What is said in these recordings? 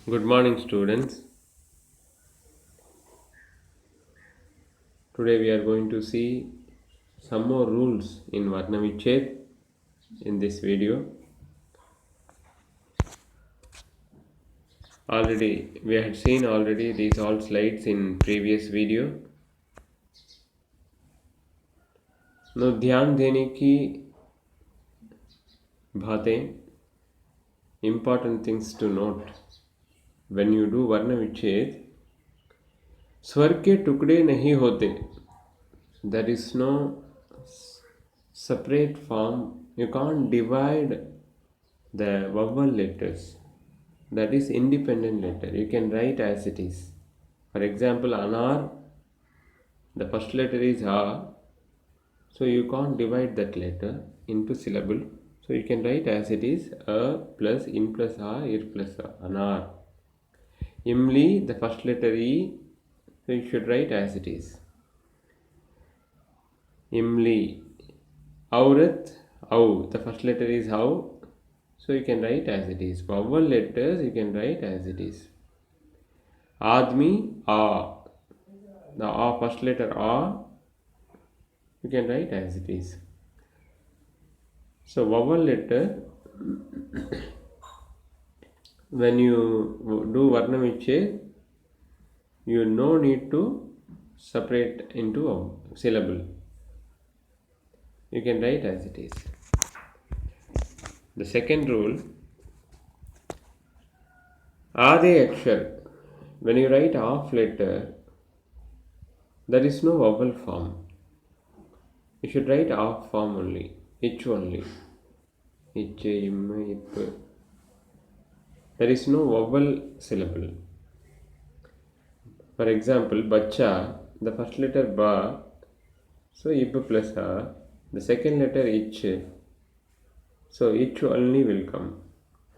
Good morning, students. Today we are going to see some more rules in Varnaviched in this video. Already we had seen these all slides in previous video. Now ध्यान देने की बातें, important things to note when you do Varnaviched. स्वर के टुकड़े नहीं होते. There is no separate form. You can't divide the vowel letters. That is independent letter. You can write as it is. For example, anar, the first letter is a, so you can't divide that letter into syllable. So you can write as it is, a plus in plus a, ir plus a, anar. Imli, the first letter e, so you should write as it is. Imli. Aurat, au, the first letter is how, so you can write as it is. Vowel letters you can write as it is. Admi, a. The a first letter a, you can write as it is. So vowel letter, when you do Varnaviched, you no need to separate into a syllable. You can write as it is. The second rule, Ade Akshar. When you write half letter, there is no vowel form. You should write half form only, ich only. Ich, im, ip. There is no vowel syllable. For example, bacha, the first letter ba, so ib plus a, the second letter ich, so ich only will come.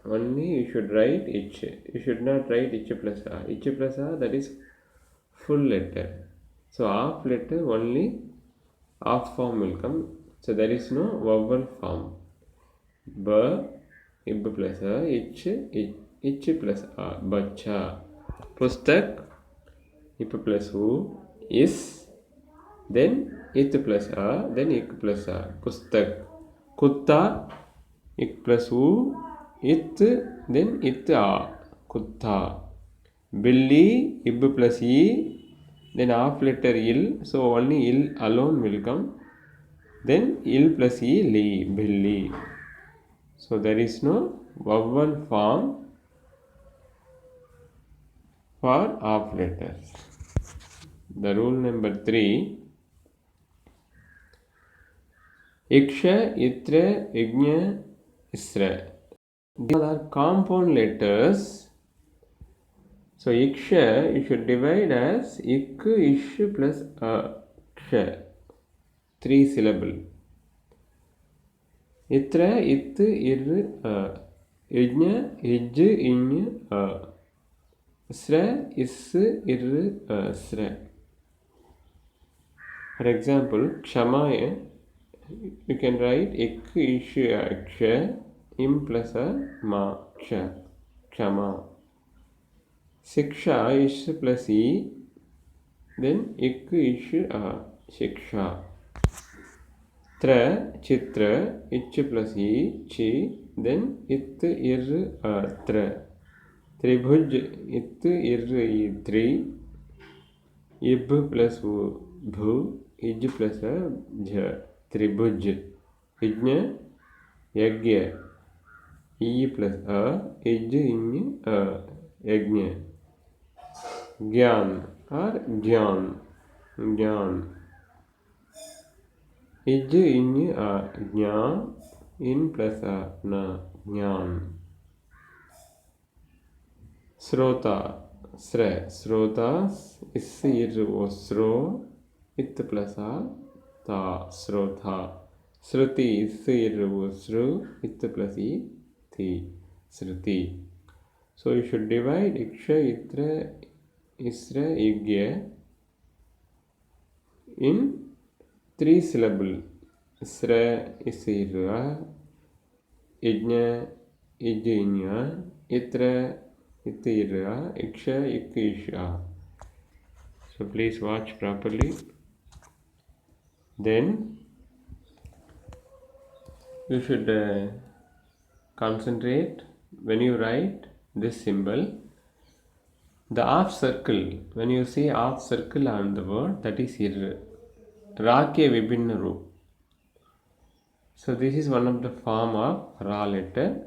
Only you should write ich. You should not write ich plus a. Ich plus a, that is full letter. So half letter only half form will come. So there is no vowel form. Ba, ib plus a, ich plus a, bacha. Pustak, ip plus u, is, then it plus a, then ik plus a. Pustak. Kutta, ik plus u, it, then it a. Kutta. Billi, ib plus e, then half letter il, so only il alone will come. Then il plus e, li, billi. So there is no vowel form for half letters. The rule number 3, Iksha, Itra, Ignya, Isra. These are compound letters. So Iksha you should divide as Ik, Ish plus A. Ksha. 3 syllable. Itra, It, Ir, A. Ignya, Ij, Iny, A. Isra, Is, Ir, A. Sra. For example, Kshama, you can write Ik, Ish, Aksha, Im plus A, Ma, Ksha. Kshama. Siksha, Ish plus E, then Ik, Ish, A, Shiksha. Tra, Chitra, Ich plus E, Chi, then It, Ir, A, Tra. Tribhuj, It, Ir, E, Tri. Ib plus U, Bhu, Ij plus A, Jha. Tribhuj. Yajna, Yagya. E plus A, Ij, Iny, A, Yajna. Gyan or Jyan. Jyan. Ij, Iny, A, Jna. In plus A, Na, Jnyan. Srota, Sra. Srota, Is, Ir, O, Sro. It plus A, Ta, Srotha. Sruti, Is, Ir, O, Sru. It plus E, Ti, Sruti. So you should divide Iksha, Itra, Isra, Igya in 3 syllable. Isra, Isira, Ijna, Ijinya, Itra, Itti irra, iksha, ik isha. So please watch properly. Then you should concentrate when you write this symbol. The half circle, when you see half circle on the word, that is ir. Ra ke vibhinna roop. So this is one of the form of Ra letter.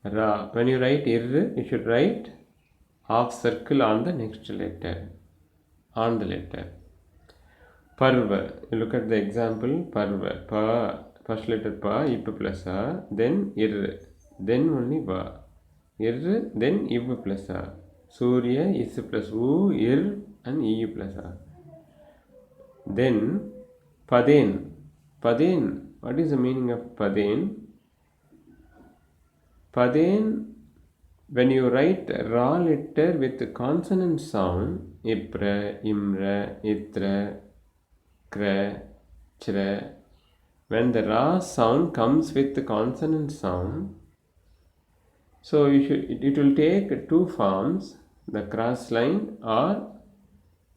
Ra. When you write ir, you should write half circle on the next letter. On the letter. Parva. You look at the example. Parva. Pa. First letter pa. Ip plus a. Then ir. Then only va. Ir. Then iv plus a. Surya. Is plus u. Ir. And eu plus a. Then paden. Paden. What is the meaning of paden? Paden, when you write Ra letter with consonant sound, Ipra, Imra, Itra, Kra, Chra, when the Ra sound comes with the consonant sound, so it will take two forms, the cross line or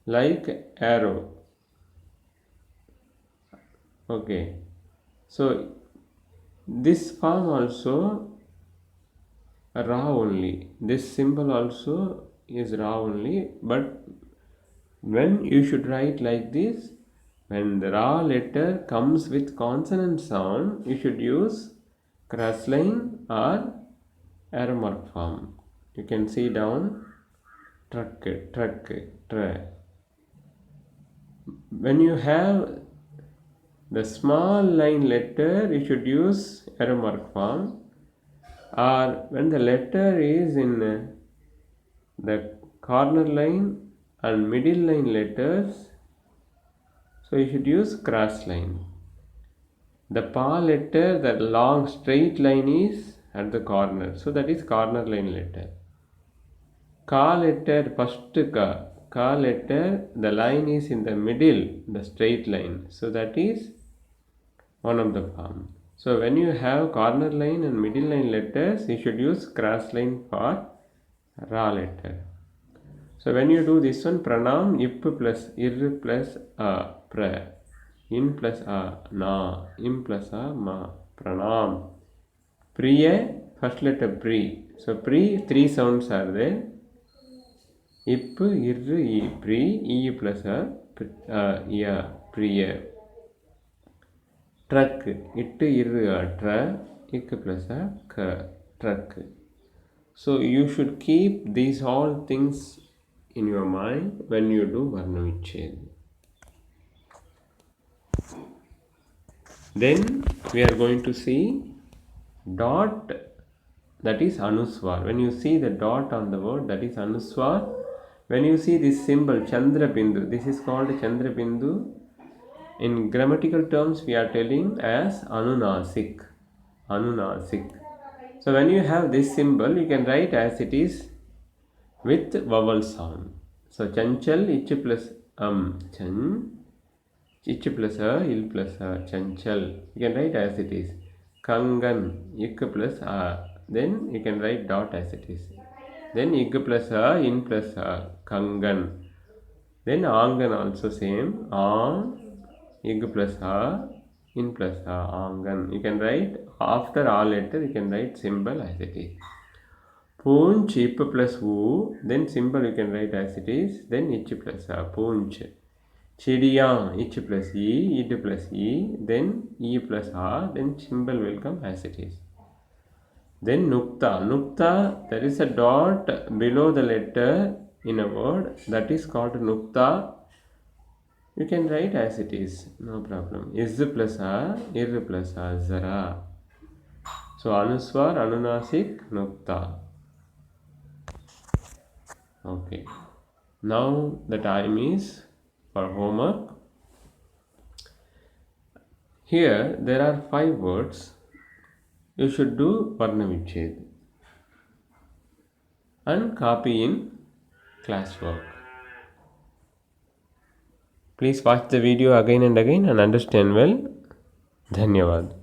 like arrow. Okay, so this form also Ra only. This symbol also is Ra only, but when you should write like this, when the Ra letter comes with consonant sound, you should use cross line or arrow mark form. You can see down truck, truck, tra. When you have the small line letter, you should use arrow mark form. Or when the letter is in the corner line and middle line letters, so you should use cross line. The pa letter, the long straight line is at the corner, so that is corner line letter. Ka letter, first ka letter, the line is in the middle, the straight line, so that is one of the form. So when you have corner line and middle line letters, you should use cross line for Ra letter. So when you do this one, pranam, ip plus ir plus a, pra, in plus a, na, im plus a, ma, pranam. Priya, first letter pri. So pri, three sounds are there. Ip, ir, e, pri, e plus a, ya, priya. Truck, it ir tra, ik plus a ka, truck. So you should keep these all things in your mind when you do Varna Vichcheda. Then we are going to see dot, that is Anuswar. When you see the dot on the word, that is Anuswar. When you see this symbol Chandra Bindu, this is called Chandra Bindu. In grammatical terms, we are telling as Anunasik. Anunasik. So when you have this symbol, you can write as it is with vowel sound. So Chanchal, ich plus chan, ich plus a, il plus a, Chanchal. You can write as it is. Kangan, ik plus a. Then you can write dot as it is. Then ik plus a, in plus a, Kangan. Then Angan also same. Ang, ik plus a, in plus a, Angan. You can write after all letter, you can write symbol as it is. Poonch, ip plus u, then symbol you can write as it is, then ich plus a, poonch. Chidiya, ich plus e, id plus e, then e plus a, then symbol will come as it is. Then nukta. Nukta, there is a dot below the letter in a word, that is called nukta. You can write as it is, no problem. Is plus a, ir plus a, zara. So Anuswar, Anunasik, nukta. Okay. Now the time is for homework. Here there are 5 words. You should do Varna Vichcheda and copy in classwork. Please watch the video again and again and understand well. Dhanyavad.